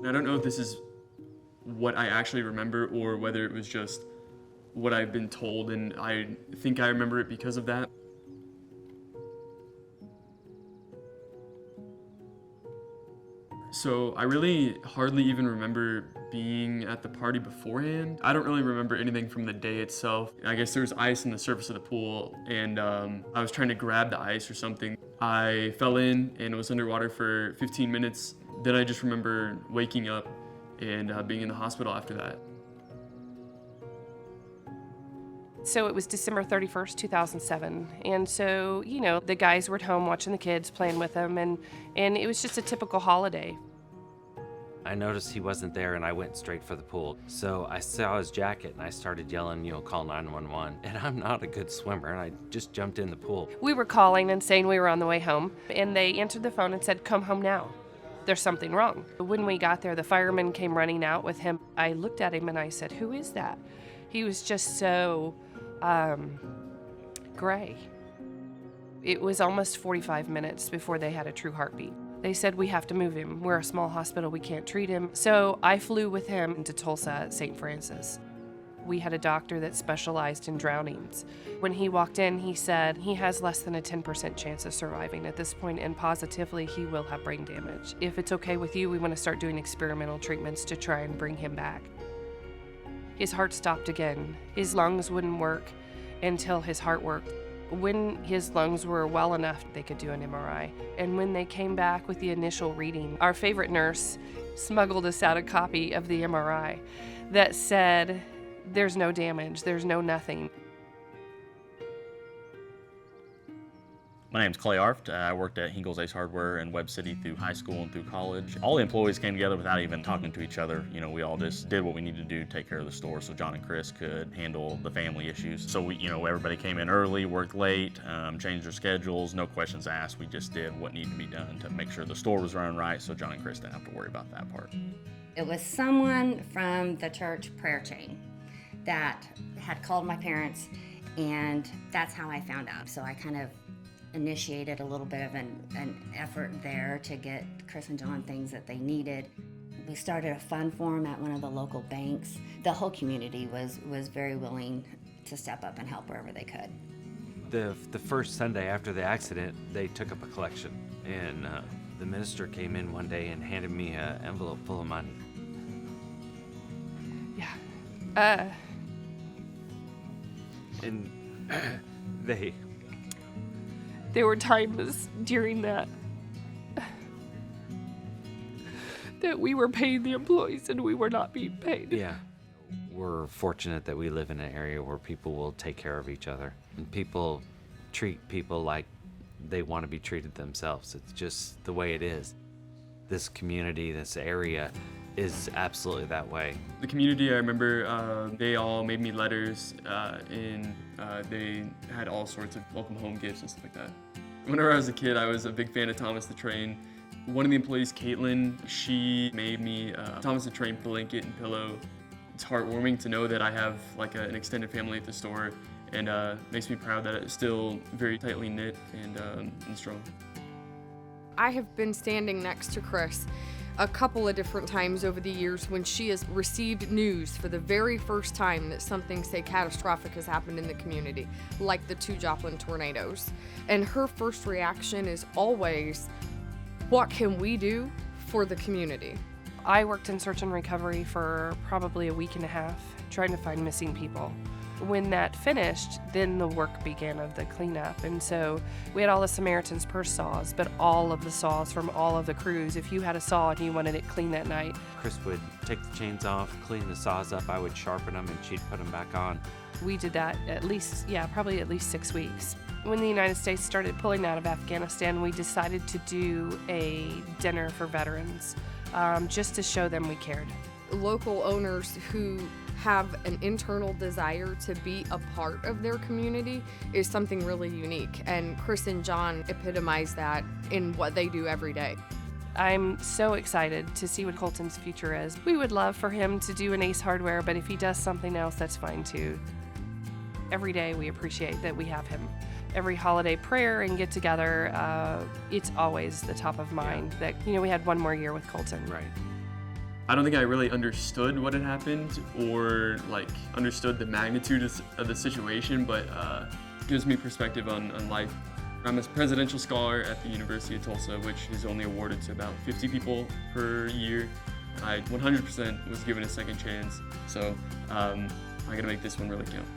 I don't know if this is what I actually remember or whether it was just what I've been told, and I think I remember it because of that. So I really hardly even remember being at the party beforehand. I don't really remember anything from the day itself. I guess there was ice on the surface of the pool, and I was trying to grab the ice or something. I fell in and was underwater for 15 minutes. Then I just remember waking up and being in the hospital after that. So it was December 31st, 2007. And so, the guys were at home watching the kids, playing with them, and it was just a typical holiday. I noticed he wasn't there and I went straight for the pool. So I saw his jacket and I started yelling, call 911. And I'm not a good swimmer and I just jumped in the pool. We were calling and saying we were on the way home, and they answered the phone and said, "Come home now. There's something wrong." When we got there, the fireman came running out with him. I looked at him and I said, "Who is that?" He was just so gray. It was almost 45 minutes before they had a true heartbeat. They said, "We have to move him. We're a small hospital. We can't treat him." So I flew with him to Tulsa at St. Francis. We had a doctor that specialized in drownings. When he walked in, he said he has less than a 10% chance of surviving at this point, and positively he will have brain damage. If it's okay with you, we want to start doing experimental treatments to try and bring him back. His heart stopped again. His lungs wouldn't work until his heart worked. When his lungs were well enough, they could do an MRI. And when they came back with the initial reading, our favorite nurse smuggled us out a copy of the MRI that said, "There's no damage, there's no nothing." My name's Clay Arft. I worked at Henkle's Hardware in Webb City through high school and through college. All the employees came together without even talking to each other. We all just did what we needed to do to take care of the store so John and Chris could handle the family issues. So everybody came in early, worked late, changed their schedules, no questions asked. We just did what needed to be done to make sure the store was running right so John and Chris didn't have to worry about that part. It was someone from the church prayer chain that had called my parents, and that's how I found out. So I kind of initiated a little bit of an effort there to get Chris and John things that they needed. We started a fund for them at one of the local banks. The whole community was very willing to step up and help wherever they could. The first Sunday after the accident, they took up a collection, and the minister came in one day and handed me an envelope full of money. Yeah. And There were times during that we were paying the employees and we were not being paid. Yeah. We're fortunate that we live in an area where people will take care of each other. And people treat people like they want to be treated themselves. It's just the way it is. This community, this area is absolutely that way. The community, I remember, they all made me letters, and they had all sorts of welcome home gifts and stuff like that. Whenever I was a kid, I was a big fan of Thomas the Train. One of the employees, Caitlin, she made me a Thomas the Train blanket and pillow. It's heartwarming to know that I have an extended family at the store, and makes me proud that it's still very tightly knit and strong. I have been standing next to Chris a couple of different times over the years when she has received news for the very first time that something, say, catastrophic has happened in the community, like the 2 Joplin tornadoes. And her first reaction is always, what can we do for the community? I worked in search and recovery for probably a week and a half, trying to find missing people. When that finished, then the work began of the cleanup. And so we had all the Samaritan's Purse saws, but all of the saws from all of the crews. If you had a saw and you wanted it clean that night, Chris would take the chains off, clean the saws up, I would sharpen them, and she'd put them back on. we did that probably at least 6 weeks. When the United States started pulling out of Afghanistan, we decided to do a dinner for veterans, just to show them we cared. Local owners who have an internal desire to be a part of their community is something really unique, and Chris and John epitomize that in what they do every day. I'm so excited to see what Colton's future is. We would love for him to do an Ace Hardware, but if he does something else, that's fine too. Every day we appreciate that we have him. Every holiday prayer and get together, it's always the top of mind that, we had one more year with Colton. Right. I don't think I really understood what had happened or understood the magnitude of the situation, but gives me perspective on life. I'm a presidential scholar at the University of Tulsa, which is only awarded to about 50 people per year. I 100% was given a second chance, so I gotta make this one really count.